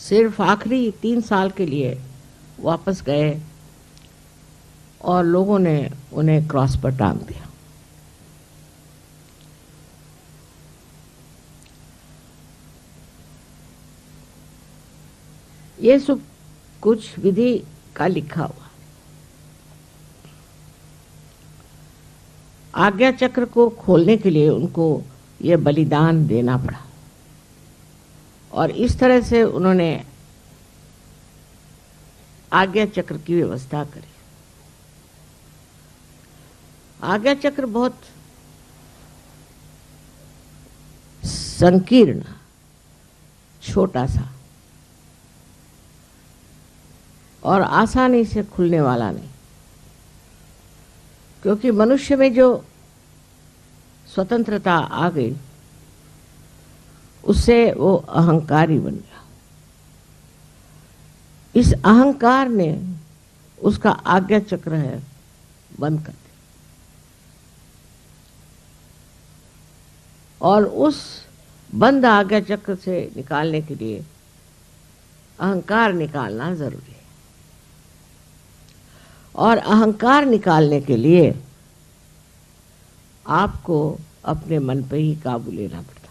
सिर्फ आखिरी 3 साल के लिए वापस गए और लोगों ने उन्हें क्रॉस पर टांग दिया। ये सब कुछ विधि का लिखा हुआ। आज्ञा चक्र को खोलने के लिए उनको ये बलिदान देना पड़ा और इस तरह से उन्होंने आज्ञा चक्र की व्यवस्था करी। आज्ञा चक्र बहुत संकीर्ण, छोटा सा और आसानी से खुलने वाला नहीं, क्योंकि मनुष्य में जो स्वतंत्रता आ गई उससे वो अहंकारी बन गया। इस अहंकार ने उसका आज्ञा चक्र है बंद कर दिया और उस बंद आज्ञा चक्र से निकालने के लिए अहंकार निकालना जरूरी है। और अहंकार निकालने के लिए आपको अपने मन पे ही काबू लेना पड़ता,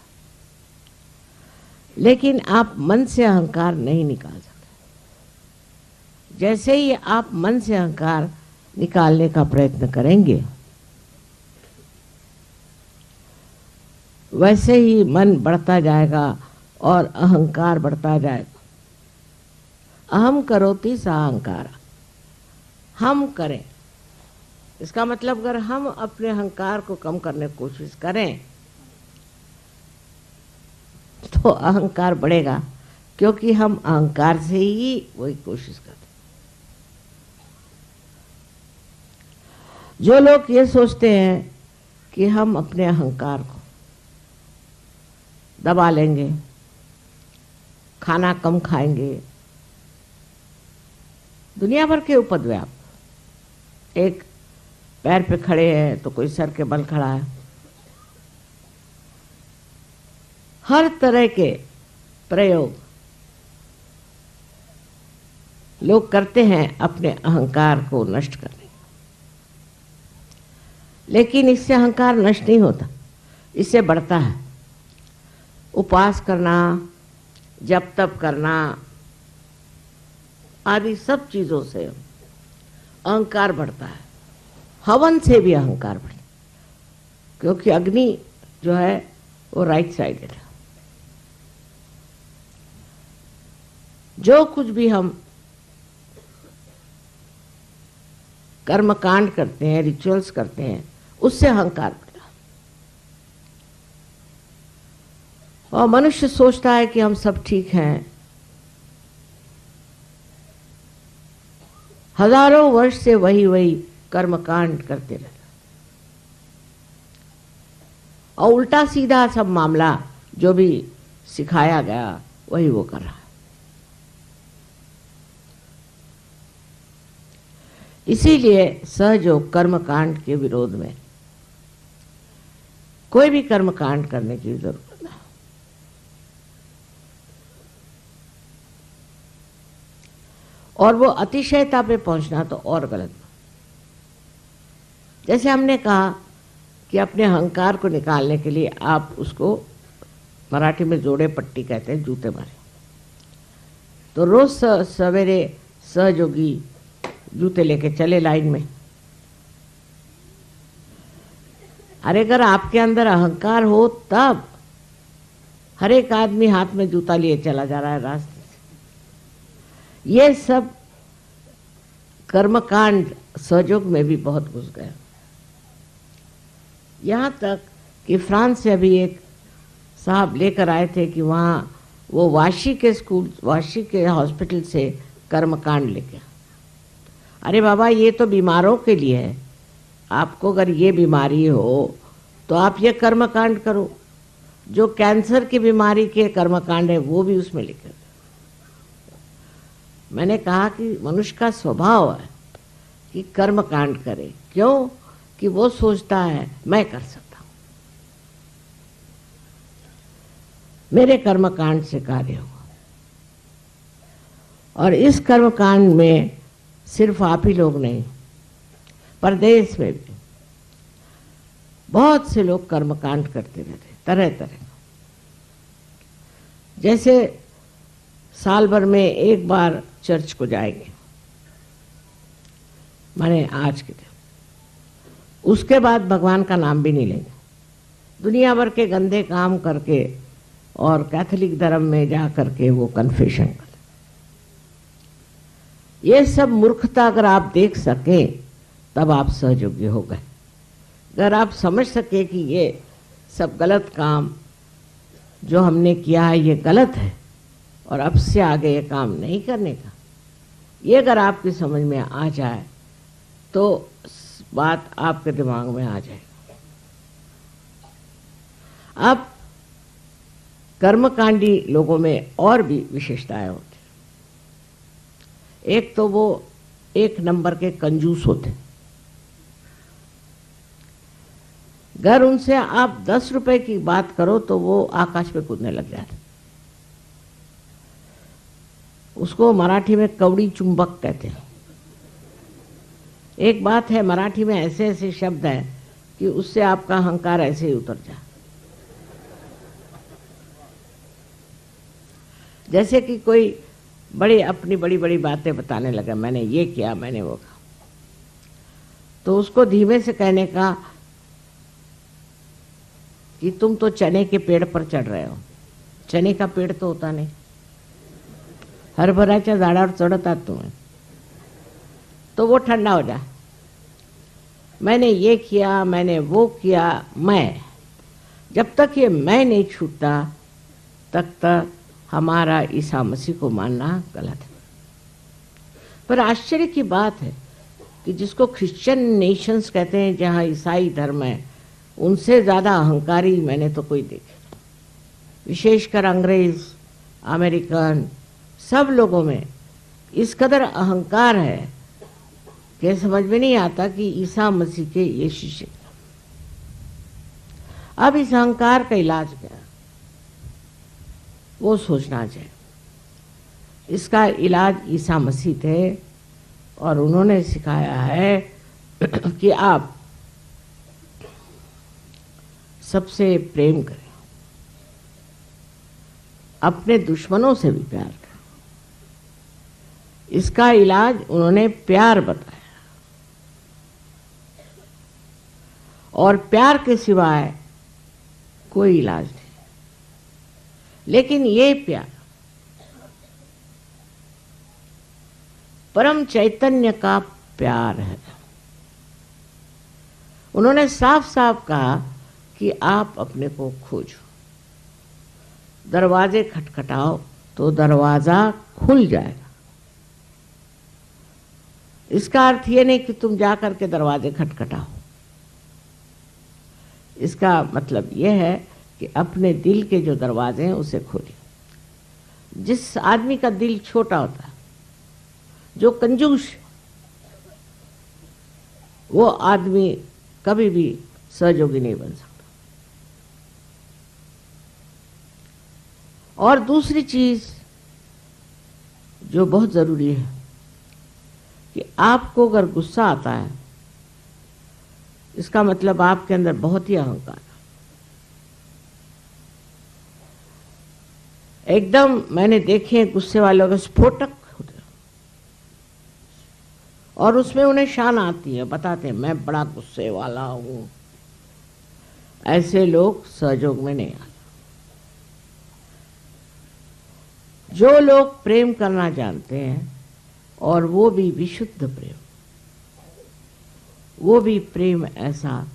लेकिन आप मन से अहंकार नहीं निकाल सकते। जैसे ही आप मन से अहंकार निकालने का प्रयत्न करेंगे वैसे ही मन बढ़ता जाएगा और अहंकार बढ़ता जाएगा। अहम करोति सा अहंकार, हम करें, इसका मतलब अगर हम अपने अहंकार को कम करने की कोशिश करें तो अहंकार बढ़ेगा, क्योंकि हम अहंकार से ही वही कोशिश करते। जो लोग ये सोचते हैं कि हम अपने अहंकार को दबा लेंगे, खाना कम खाएंगे, दुनिया भर के उपद्व्याप, एक पैर पे खड़े हैं तो कोई सर के बल खड़ा है, हर तरह के प्रयोग लोग करते हैं अपने अहंकार को नष्ट करने। लेकिन इससे अहंकार नष्ट नहीं होता, इससे बढ़ता है। उपवास करना, जप तप करना आदि सब चीजों से अहंकार बढ़ता है। हवन से भी अहंकार बढ़ता, क्योंकि अग्नि जो है वो राइट साइडेड है। जो कुछ भी हम कर्मकांड करते हैं, रिचुअल्स करते हैं, उससे अहंकार बढ़ता है। और मनुष्य सोचता है कि हम सब ठीक हैं। हजारों वर्ष से वही वही कर्मकांड करते रहते और उल्टा सीधा सब मामला जो भी सिखाया गया वही वो कर रहा है। इसीलिए सहयोग कर्मकांड के विरोध में कोई भी कर्मकांड करने की जरूरत नहीं। और वो अतिशयता पे पहुंचना तो और गलत। जैसे हमने कहा कि अपने अहंकार को निकालने के लिए आप उसको मराठी में जोड़े पट्टी कहते हैं, जूते मारे। तो रोज सवेरे सहयोगी जूते लेके चले लाइन में। अरे अगर आपके अंदर अहंकार हो तब हर एक आदमी हाथ में जूता लिए चला जा रहा है रास्ते से। ये सब कर्मकांड सहयोग में भी बहुत घुस गया। यहाँ तक कि फ्रांस से अभी एक साहब लेकर आए थे कि वहाँ वो वाशी के हॉस्पिटल से कर्मकांड लेके। अरे बाबा, ये तो बीमारों के लिए है। आपको अगर ये बीमारी हो तो आप ये कर्मकांड करो। जो कैंसर की बीमारी के कर्मकांड है वो भी उसमें लिखे। मैंने कहा कि मनुष्य का स्वभाव है कि कर्मकांड करे। क्यों? कि वो सोचता है मैं कर सकता हूं, मेरे कर्मकांड से कार्य हुआ। और इस कर्मकांड में सिर्फ आप ही लोग नहीं, परदेश में भी बहुत से लोग कर्मकांड करते रहते, तरह तरह। जैसे साल भर में एक बार चर्च को जाएंगे, माने आज के दिन, उसके बाद भगवान का नाम भी नहीं लेंगे, दुनिया भर के गंदे काम करके और कैथोलिक धर्म में जा करके वो कन्फेशन कर। ये सब मूर्खता अगर आप देख सकें तब आप सहयोगी हो गए। अगर आप समझ सके कि ये सब गलत काम जो हमने किया है ये गलत है और अब से आगे ये काम नहीं करने का, ये अगर आपकी समझ में आ जाए तो बात आपके दिमाग में आ जाएगी। अब कर्मकांडी लोगों में और भी विशेषताएं होती। एक तो वो एक नंबर के कंजूस होते। अगर उनसे आप 10 रुपए की बात करो तो वो आकाश पे कूदने लग जाते। उसको मराठी में कवड़ी चुंबक कहते हैं। एक बात है, मराठी में ऐसे ऐसे शब्द हैं कि उससे आपका अहंकार ऐसे ही उतर जाए। जैसे कि कोई अपनी बड़ी बड़ी बातें बताने लगा, मैंने ये किया, मैंने वो कहा, तो उसको धीमे से कहने का कि तुम तो चने के पेड़ पर चढ़ रहे हो। चने का पेड़ तो होता नहीं, हरभऱ्याच्या झाडावर चढतात तुम्हें, तो वो ठंडा हो जाए। मैंने ये किया, मैंने वो किया, मैं, जब तक ये मैं नहीं छूटता तक हमारा ईसा मसीह को मानना गलत है। पर आश्चर्य की बात है कि जिसको क्रिश्चियन नेशंस कहते हैं, जहाँ ईसाई धर्म है, उनसे ज़्यादा अहंकारी मैंने तो कोई देखे। विशेषकर अंग्रेज, अमेरिकन, सब लोगों में इस कदर अहंकार है कि समझ में नहीं आता कि ईसा मसीह के ये शिष्य। अब इस अहंकार का इलाज क्या, वो सोचना चाहिए। इसका इलाज ईसा मसीह थे और उन्होंने सिखाया है कि आप सबसे प्रेम करें, अपने दुश्मनों से भी प्यार करें। इसका इलाज उन्होंने प्यार बताया, और प्यार के सिवाय कोई इलाज नहीं। लेकिन ये प्यार परम चैतन्य का प्यार है। उन्होंने साफ साफ कहा कि आप अपने को खोजो, दरवाजे खटखटाओ तो दरवाजा खुल जाएगा। इसका अर्थ ये नहीं कि तुम जा करके दरवाजे खटखटाओ। इसका मतलब ये है कि अपने दिल के जो दरवाजे हैं उसे खोलिए। जिस आदमी का दिल छोटा होता है, जो कंजूस, वो आदमी कभी भी सहयोगी नहीं बन सकता। और दूसरी चीज जो बहुत जरूरी है कि आपको अगर गुस्सा आता है, इसका मतलब आपके अंदर बहुत ही अहंकार है। एकदम मैंने देखे गुस्से वालों के स्फोटक होते और उसमें उन्हें शान आती है, बताते हैं मैं बड़ा गुस्से वाला हूं। ऐसे लोग सहयोग में नहीं आते। जो लोग प्रेम करना जानते हैं, और वो भी विशुद्ध प्रेम, वो भी प्रेम ऐसा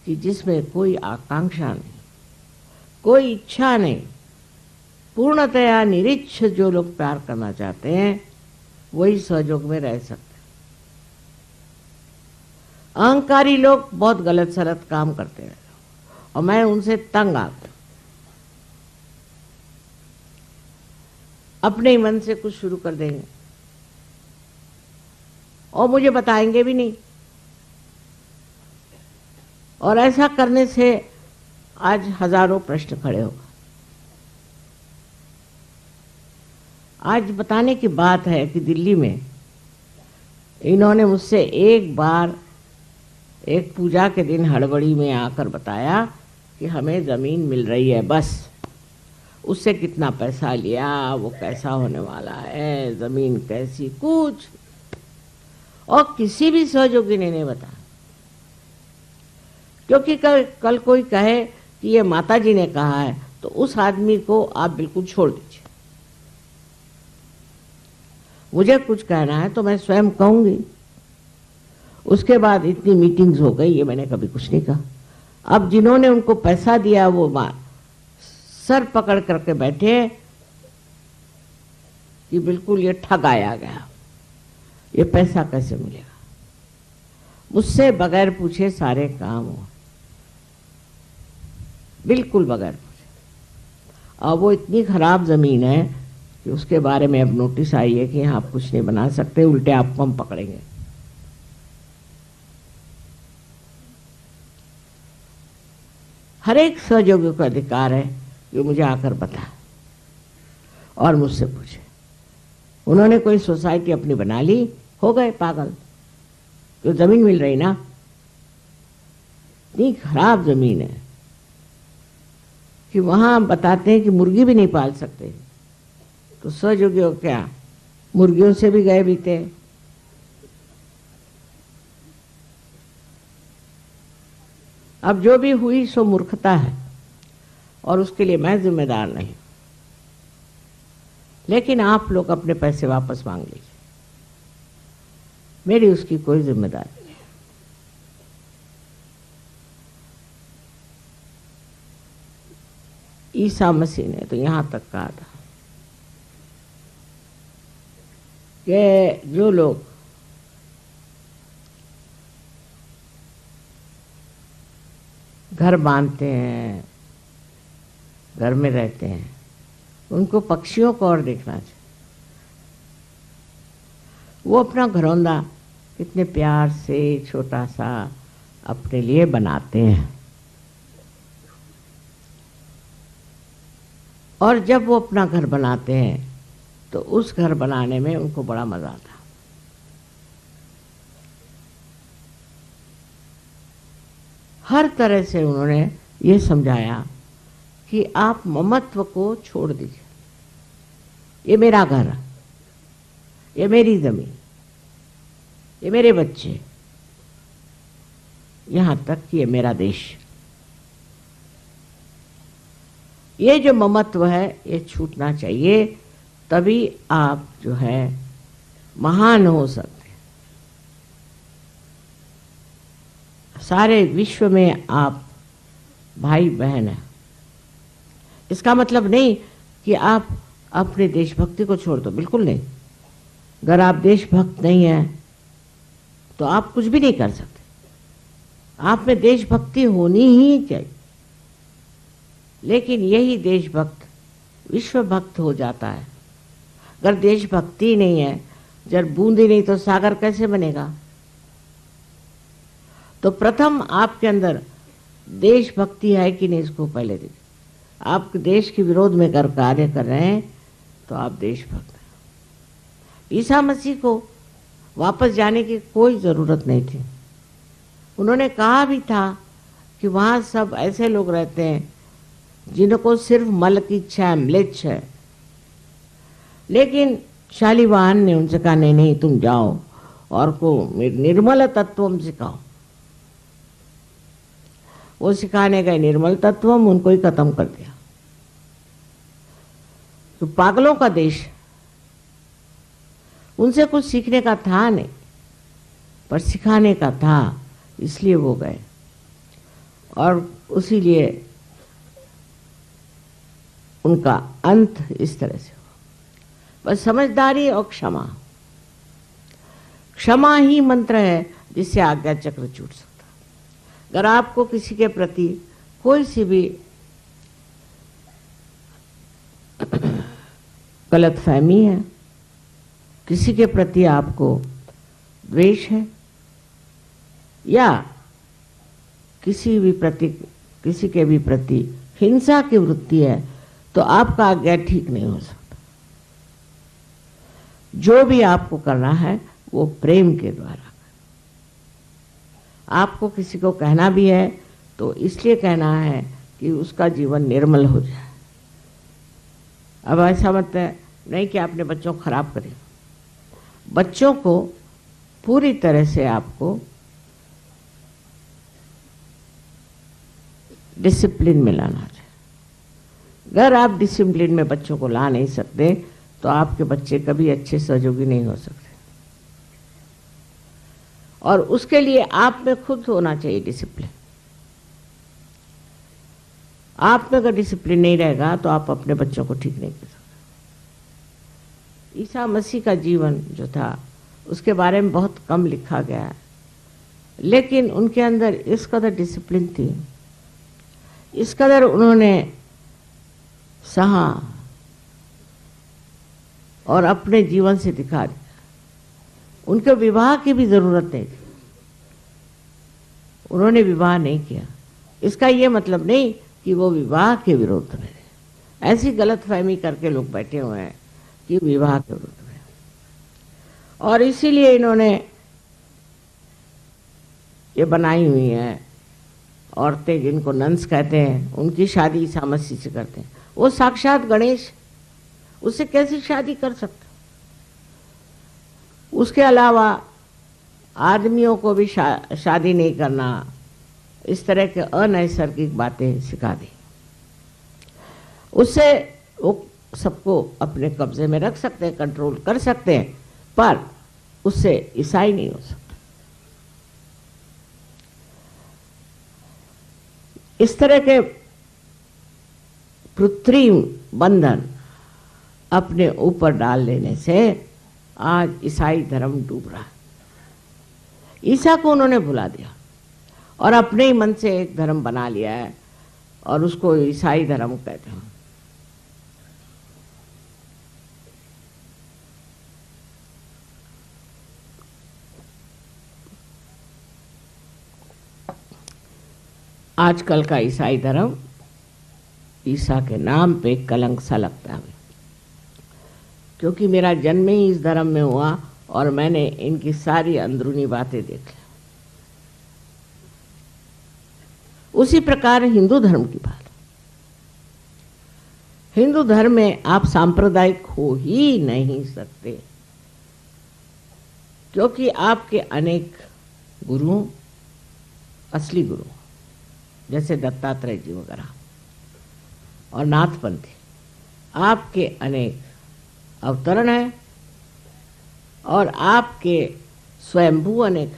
कि जिसमें कोई आकांक्षा नहीं, कोई इच्छा नहीं, पूर्णतया निरीच्छ जो लोग प्यार करना चाहते हैं वही सहयोग में रह सकते हैं। अहंकारी लोग बहुत गलत सलत काम करते हैं और मैं उनसे तंग आता हूं। अपने ही मन से कुछ शुरू कर देंगे और मुझे बताएंगे भी नहीं। और ऐसा करने से आज हजारों प्रश्न खड़े होगा। आज बताने की बात है कि दिल्ली में इन्होंने मुझसे एक बार एक पूजा के दिन हड़बड़ी में आकर बताया कि हमें ज़मीन मिल रही है, बस उससे कितना पैसा लिया, वो कैसा होने वाला है, ज़मीन कैसी, कुछ और किसी भी सहयोगी ने नहीं बताया। क्योंकि कल कोई कहे कि ये माता जी ने कहा है तो उस आदमी को आप बिल्कुल छोड़ दीजिए। मुझे कुछ कहना है तो मैं स्वयं कहूंगी। उसके बाद इतनी मीटिंग्स हो गई, ये मैंने कभी कुछ नहीं कहा। अब जिन्होंने उनको पैसा दिया वो सर पकड़ करके बैठे कि बिल्कुल ये ठगाया गया, ये पैसा कैसे मिलेगा। मुझसे बगैर पूछे सारे काम हुआ, बिल्कुल बगैर पूछे। और वो इतनी खराब जमीन है कि उसके बारे में अब नोटिस आई है कि यहाँ आप कुछ नहीं बना सकते, उल्टे आपको हम पकड़ेंगे। हर एक सहयोगी का अधिकार है कि मुझे आकर बताए और मुझसे पूछे। उन्होंने कोई सोसाइटी अपनी बना ली, हो गए पागल, तो जमीन मिल रही ना, इतनी खराब जमीन है कि वहां बताते हैं कि मुर्गी भी नहीं पाल सकते, तो सहयोगी हो क्या, मुर्गियों से भी गए बीते। अब जो भी हुई सो मूर्खता है और उसके लिए मैं जिम्मेदार नहीं, लेकिन आप लोग अपने पैसे वापस मांग लीजिए, मेरी उसकी कोई जिम्मेदारी नहीं। ईसा मसीह ने तो यहां तक कहा था कि जो लोग घर बांधते हैं, घर में रहते हैं, उनको पक्षियों को और देखना चाहिए। वो अपना घरौंदा कितने प्यार से छोटा सा अपने लिए बनाते हैं, और जब वो अपना घर बनाते हैं तो उस घर बनाने में उनको बड़ा मजा आता। हर तरह से उन्होंने ये समझाया कि आप ममत्व को छोड़ दीजिए, ये मेरा घर है, ये मेरी जमीन, ये मेरे बच्चे, यहां तक कि ये मेरा देश। ये जो ममत्व है ये छूटना चाहिए, तभी आप जो है महान हो सकते। सारे विश्व में आप भाई बहन हैं। इसका मतलब नहीं कि आप अपने देशभक्ति को छोड़ दो, बिल्कुल नहीं। अगर आप देशभक्त नहीं हैं तो आप कुछ भी नहीं कर सकते। आप में देशभक्ति होनी ही चाहिए, लेकिन यही देशभक्त विश्वभक्त हो जाता है। अगर देशभक्ति नहीं है, जब बूंदी नहीं तो सागर कैसे बनेगा। तो प्रथम आपके अंदर देशभक्ति है कि नहीं, इसको पहले देखिए। आप देश के विरोध में कर कार्य कर रहे हैं तो आप देशभक्त हैं। ईसा मसीह को वापस जाने की कोई ज़रूरत नहीं थी। उन्होंने कहा भी था कि वहाँ सब ऐसे लोग रहते हैं जिनको सिर्फ मल की इच्छा है, म्लेच्छ है। लेकिन शालिवाहन ने उनसे कहा नहीं नहीं, तुम जाओ और को निर्मल तत्वम सिखाओ। वो सिखाने गए निर्मल तत्वम, उनको ही खत्म कर दिया। तो पागलों का देश, उनसे कुछ सीखने का था नहीं, पर सिखाने का था, इसलिए वो गए। और उसी लिए उनका अंत इस तरह से हुआ। बस समझदारी और क्षमा, क्षमा ही मंत्र है जिससे आज्ञा चक्र छूट सकता। अगर आपको किसी के प्रति कोई सी भी गलतफहमी है, किसी के प्रति आपको द्वेष है, या किसी के भी प्रति हिंसा की वृत्ति है, तो आपका आज्ञा ठीक नहीं हो सकता। जो भी आपको करना है वो प्रेम के द्वारा। आपको किसी को कहना भी है तो इसलिए कहना है कि उसका जीवन निर्मल हो जाए। अब ऐसा मत है नहीं कि आपने बच्चों को खराब करे। बच्चों को पूरी तरह से आपको डिसिप्लिन में लाना चाहिए। अगर आप डिसिप्लिन में बच्चों को ला नहीं सकते तो आपके बच्चे कभी अच्छे सहयोगी नहीं हो सकते। और उसके लिए आप में खुद होना चाहिए डिसिप्लिन। आप में अगर डिसिप्लिन नहीं रहेगा तो आप अपने बच्चों को ठीक नहीं कर सकते। ईसा मसीह का जीवन जो था उसके बारे में बहुत कम लिखा गया है, लेकिन उनके अंदर इस कदर डिसिप्लिन थी, इस कदर उन्होंने सहा और अपने जीवन से दिखा दिया। उनके विवाह की भी जरूरत नहीं थी, उन्होंने विवाह नहीं किया। इसका ये मतलब नहीं कि वो विवाह के विरोध में थे। ऐसी गलतफहमी करके लोग बैठे हुए हैं कि विवाह के विरोध में, और इसीलिए इन्होंने ये बनाई हुई हैं औरतें जिनको नन्स कहते हैं, उनकी शादी ईसा मसीह से करते हैं। वो साक्षात गणेश, उससे कैसे शादी कर सकते? उसके अलावा आदमियों को भी शादी नहीं करना, इस तरह के अनैसर्गिक बातें सिखा दी। उससे वो सबको अपने कब्जे में रख सकते हैं, कंट्रोल कर सकते हैं, पर उससे ईसाई नहीं हो सकता। इस तरह के कृत्रिम बंधन अपने ऊपर डाल लेने से आज ईसाई धर्म डूब रहा है। ईसा को उन्होंने भुला दिया और अपने ही मन से एक धर्म बना लिया है और उसको ईसाई धर्म कहते हैं। आजकल का ईसाई धर्म ईसा के नाम पे कलंक सा लगता है, क्योंकि मेरा जन्म ही इस धर्म में हुआ और मैंने इनकी सारी अंदरूनी बातें देख ली। उसी प्रकार हिंदू धर्म की बात, हिंदू धर्म में आप सांप्रदायिक हो ही नहीं सकते, क्योंकि आपके अनेक गुरुओं, असली गुरु जैसे दत्तात्रेय जी वगैरह और नाथपंथी, आपके अनेक अवतरण हैं और आपके स्वयंभू अनेक।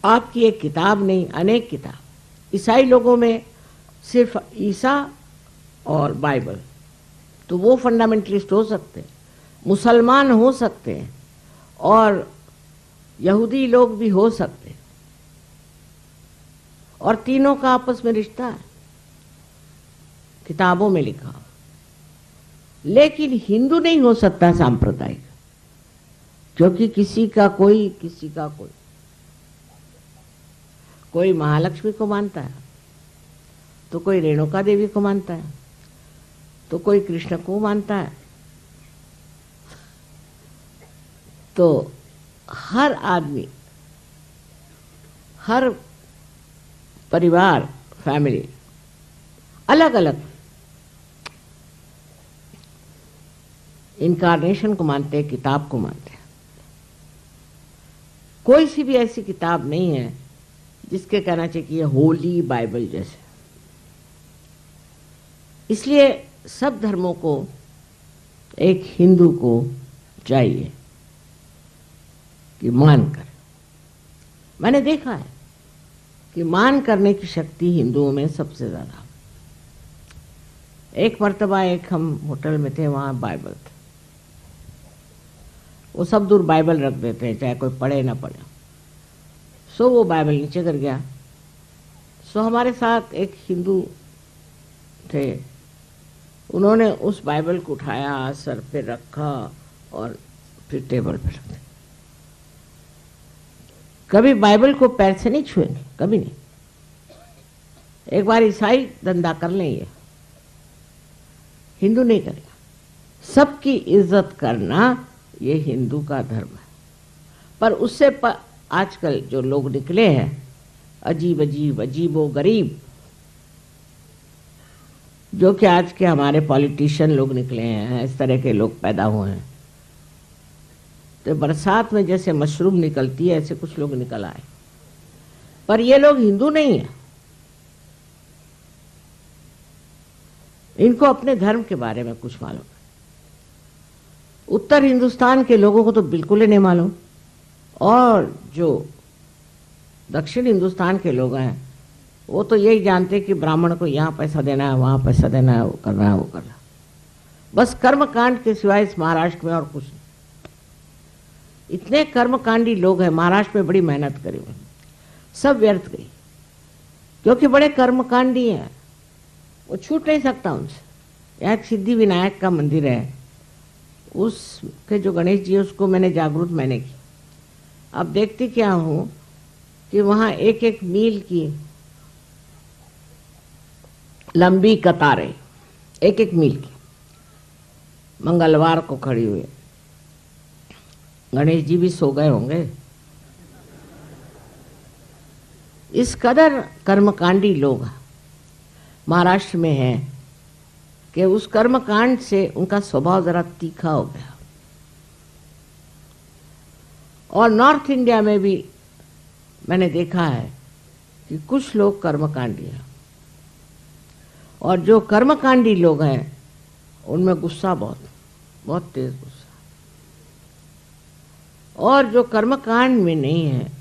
आपकी एक किताब नहीं, अनेक किताब। ईसाई लोगों में सिर्फ ईसा और बाइबल, तो वो फंडामेंटलिस्ट हो सकते हैं, मुसलमान हो सकते हैं और यहूदी लोग भी हो सकते हैं, और तीनों का आपस में रिश्ता है, किताबों में लिखा। लेकिन हिंदू नहीं हो सकता सांप्रदायिक, क्योंकि किसी का कोई कोई महालक्ष्मी को मानता है, तो कोई रेणुका देवी को मानता है, तो कोई कृष्ण को मानता है। तो हर आदमी, हर परिवार, फैमिली अलग अलग इनकारनेशन को मानते हैं, किताब को मानते हैं। कोई सी भी ऐसी किताब नहीं है जिसके कहना चाहिए कि ये होली बाइबल जैसे। इसलिए सब धर्मों को एक हिंदू को चाहिए कि मान कर। मैंने देखा है कि मान करने की शक्ति हिंदुओं में सबसे ज्यादा। एक मर्तबा एक हम होटल में थे, वहां बाइबल था, वो सब दूर बाइबल रख देते हैं चाहे कोई पढ़े ना पढ़े। सो वो बाइबल नीचे कर गया। सो हमारे साथ एक हिंदू थे, उन्होंने उस बाइबल को उठाया, सर पे रखा और फिर टेबल पे रख दिया। कभी बाइबल को पैर से नहीं छुएंगे, कभी नहीं। एक बार ईसाई धंधा कर लेंगे, हिंदू नहीं करेगा। सबकी इज्जत करना ये हिंदू का धर्म है। पर उससे आजकल जो लोग निकले हैं अजीब अजीब अजीबो गरीब, जो कि आज के हमारे पॉलिटिशियन लोग निकले हैं, इस तरह के लोग पैदा हुए हैं। तो बरसात में जैसे मशरूम निकलती है ऐसे कुछ लोग निकल आए, पर ये लोग हिंदू नहीं है। इनको अपने धर्म के बारे में कुछ मालूम है। उत्तर हिंदुस्तान के लोगों को तो बिल्कुल ही नहीं मालूम, और जो दक्षिण हिंदुस्तान के लोग हैं वो तो यही जानते कि ब्राह्मण को यहाँ पैसा देना है, वहाँ पैसा देना है, वो करना है, वो करना है। बस कर्मकांड के सिवाय इस महाराष्ट्र में और कुछ नहीं। इतने कर्मकांडी लोग हैं महाराष्ट्र में, बड़ी मेहनत करी हुई, सब व्यर्थ गई, क्योंकि बड़े कर्मकांडी हैं, वो छूट नहीं सकता उनसे। यहाँ एक सिद्धि विनायक का मंदिर है, उसके जो गणेश जी है उसको मैंने जागरूक मैंने की। अब देखती क्या हूँ कि वहाँ एक एक मील की लंबी कतारें, एक एक मील की, मंगलवार को खड़ी हुई। गणेश जी भी सो गए होंगे। इस कदर कर्मकांडी लोग महाराष्ट्र में हैं कि उस कर्मकांड से उनका स्वभाव जरा तीखा हो गया। और नॉर्थ इंडिया में भी मैंने देखा है कि कुछ लोग कर्मकांडी हैं, और जो कर्मकांडी लोग हैं उनमें गुस्सा बहुत तेज गुस्सा, और जो कर्मकांड में नहीं है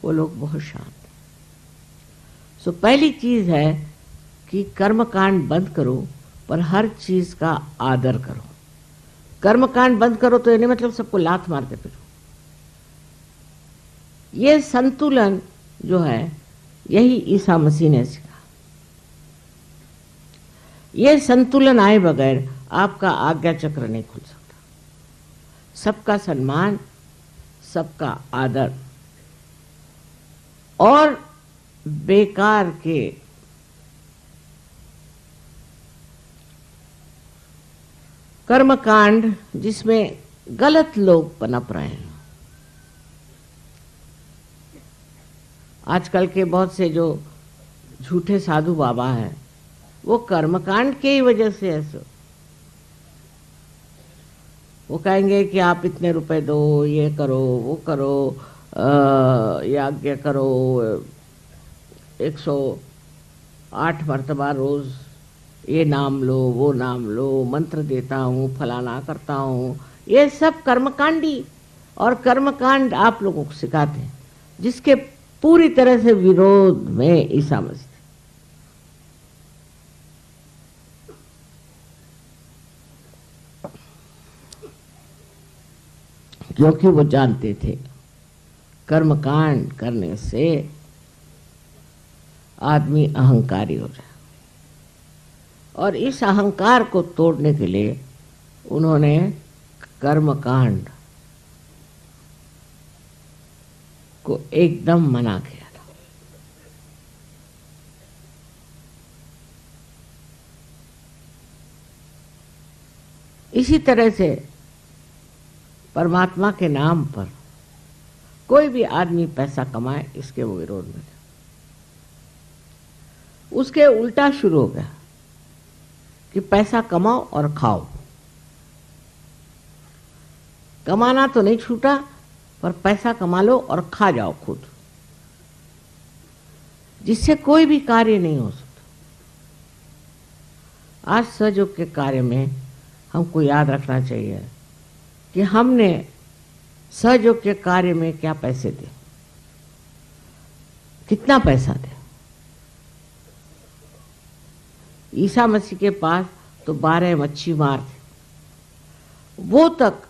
वो लोग बहुत शांत। सो पहली चीज है कि कर्मकांड बंद करो, पर हर चीज का आदर करो। कर्मकांड बंद करो तो ये नहीं मतलब सबको लात मारते फिरो। ये संतुलन जो है यही ईसा मसीह ने सिखाया। ये संतुलन आए बगैर आपका आज्ञा चक्र नहीं खुल सकता। सबका सम्मान, सबका आदर, और बेकार के कर्मकांड जिसमें गलत लोग पनप रहे हैं। आजकल के बहुत से जो झूठे साधु बाबा हैं वो कर्मकांड के ही वजह से ऐसे, वो कहेंगे कि आप इतने रुपए दो, ये करो, वो करो, यज्ञ करो, 108 मर्तबा रोज ये नाम लो, वो नाम लो, मंत्र देता हूँ, फलाना करता हूँ। ये सब कर्मकांडी और कर्मकांड आप लोगों को सिखाते हैं, जिसके पूरी तरह से विरोध में ईसा मसीह। क्योंकि वो जानते थे कर्मकांड करने से आदमी अहंकारी हो जाए, और इस अहंकार को तोड़ने के लिए उन्होंने कर्मकांड को एकदम मना किया था। इसी तरह से परमात्मा के नाम पर कोई भी आदमी पैसा कमाए, इसके वो विरोध में थे। उसके उल्टा शुरू हो गया कि पैसा कमाओ और खाओ। कमाना तो नहीं छूटा, पर पैसा कमा लो और खा जाओ खुद, जिससे कोई भी कार्य नहीं हो सकता। आज सहयोग के कार्य में हमको याद रखना चाहिए कि हमने सहयोग के कार्य में क्या पैसे दे, कितना पैसा दे। ईसा मसीह के पास तो 12 मच्छी मार थे, वो तक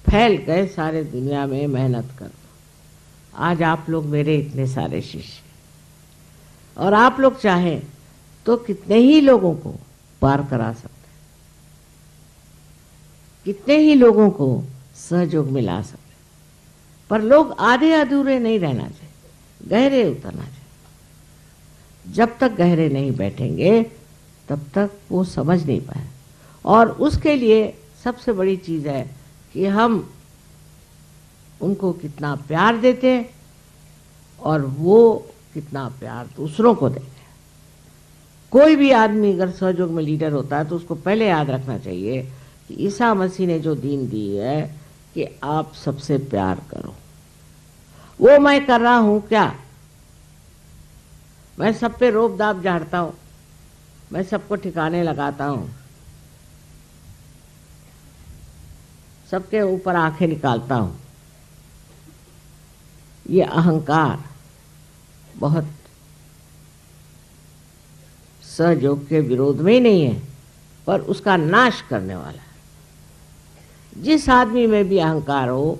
फैल गए सारे दुनिया में मेहनत कर। आज आप लोग मेरे इतने सारे शिष्य, और आप लोग चाहें तो कितने ही लोगों को पार करा सकते, कितने ही लोगों को सहयोग में ला सकते। पर लोग आधे अधूरे नहीं रहना चाहिए, गहरे उतरना चाहिए। जब तक गहरे नहीं बैठेंगे तब तक वो समझ नहीं पाए। और उसके लिए सबसे बड़ी चीज़ है कि हम उनको कितना प्यार देते हैं और वो कितना प्यार दूसरों को देते हैं। कोई भी आदमी अगर सहयोग में लीडर होता है तो उसको पहले याद रखना चाहिए कि ईसा मसीह ने जो दीन दी है कि आप सबसे प्यार करो। वो मैं कर रहा हूं क्या? मैं सब पे रोब दाब झाड़ता हूं, मैं सबको ठिकाने लगाता हूं, सबके ऊपर आंखें निकालता हूं। ये अहंकार बहुत सहयोग के विरोध में ही नहीं है, पर उसका नाश करने वाला है। जिस आदमी में भी अहंकार हो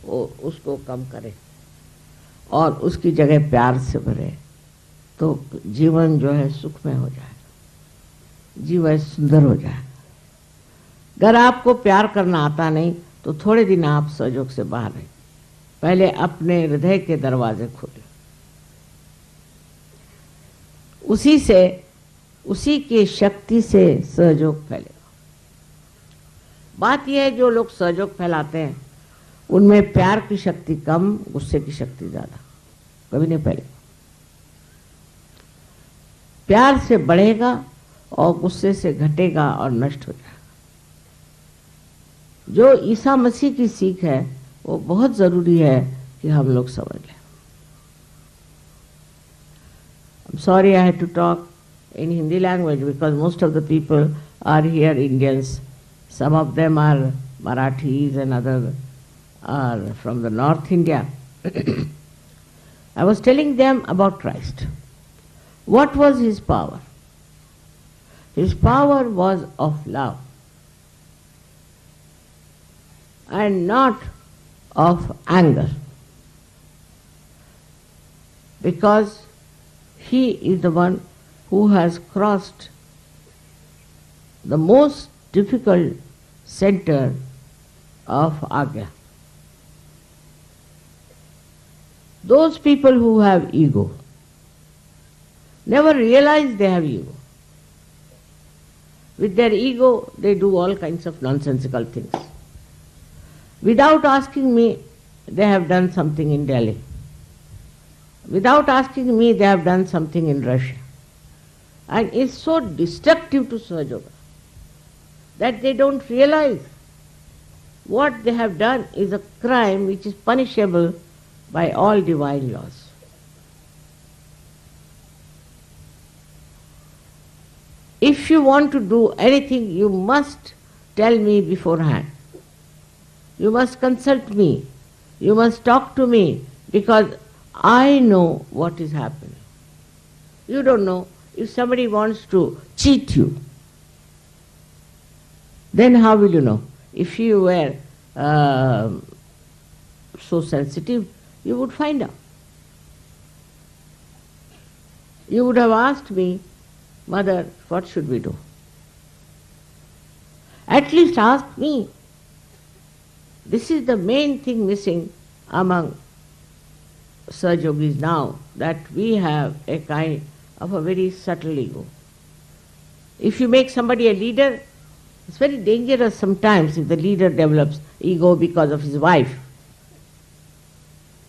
वो उसको कम करे और उसकी जगह प्यार से भरे, तो जीवन जो है सुखमय हो जाएगा, जीवन सुंदर हो जाएगा। अगर आपको प्यार करना आता नहीं तो थोड़े दिन आप सहयोग से बाहर रहें। पहले अपने हृदय के दरवाजे खोलें, उसी की शक्ति से सहयोग फैलेगा। बात यह है जो लोग सहयोग फैलाते हैं उनमें प्यार की शक्ति कम, गुस्से की शक्ति ज्यादा, कभी नहीं फैलेगा। प्यार से बढ़ेगा और गुस्से से घटेगा और नष्ट हो जाएगा। जो ईसा मसीह की सीख है वो बहुत जरूरी है कि हम लोग समझ लें। I'm sorry I had to talk in Hindi language because most of the people are here Indians. Some of them are Marathis and others are from the North India. I was telling them about Christ. What was his power? His power was of love and not of anger, because he is the one who has crossed the most difficult center of Agya. Those people who have ego never realize they have ego. With their ego, they do all kinds of nonsensical things. Without asking me, they have done something in Delhi. Without asking me, they have done something in Russia. And it's so destructive to Sahaja that they don't realize what they have done is a crime which is punishable by all divine laws. If you want to do anything, you must tell me beforehand. You must consult me. You must talk to me because I know what is happening. You don't know. If somebody wants to cheat you, then how will you know? If you were so sensitive, you would find out. You would have asked me, Mother, what should we do? At least ask me. This is the main thing missing among Sahajogis now, that we have a kind of a very subtle ego. If you make somebody a leader, it's very dangerous sometimes if the leader develops ego because of his wife.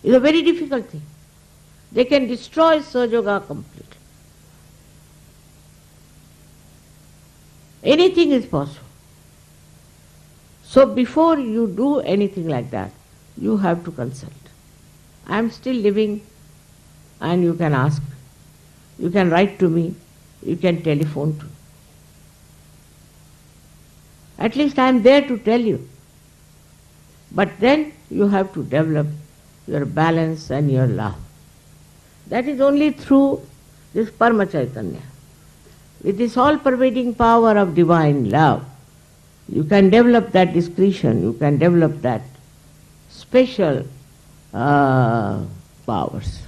It's a very difficult thing. They can destroy Sahajoga completely. Anything is possible. So before you do anything like that, you have to consult. I am still living and you can ask. You can write to me. You can telephone to me. At least I am there to tell you. But then you have to develop your balance and your love. That is only through this Parama Chaitanya. With this all-pervading power of divine love, you can develop that discretion, you can develop that special powers.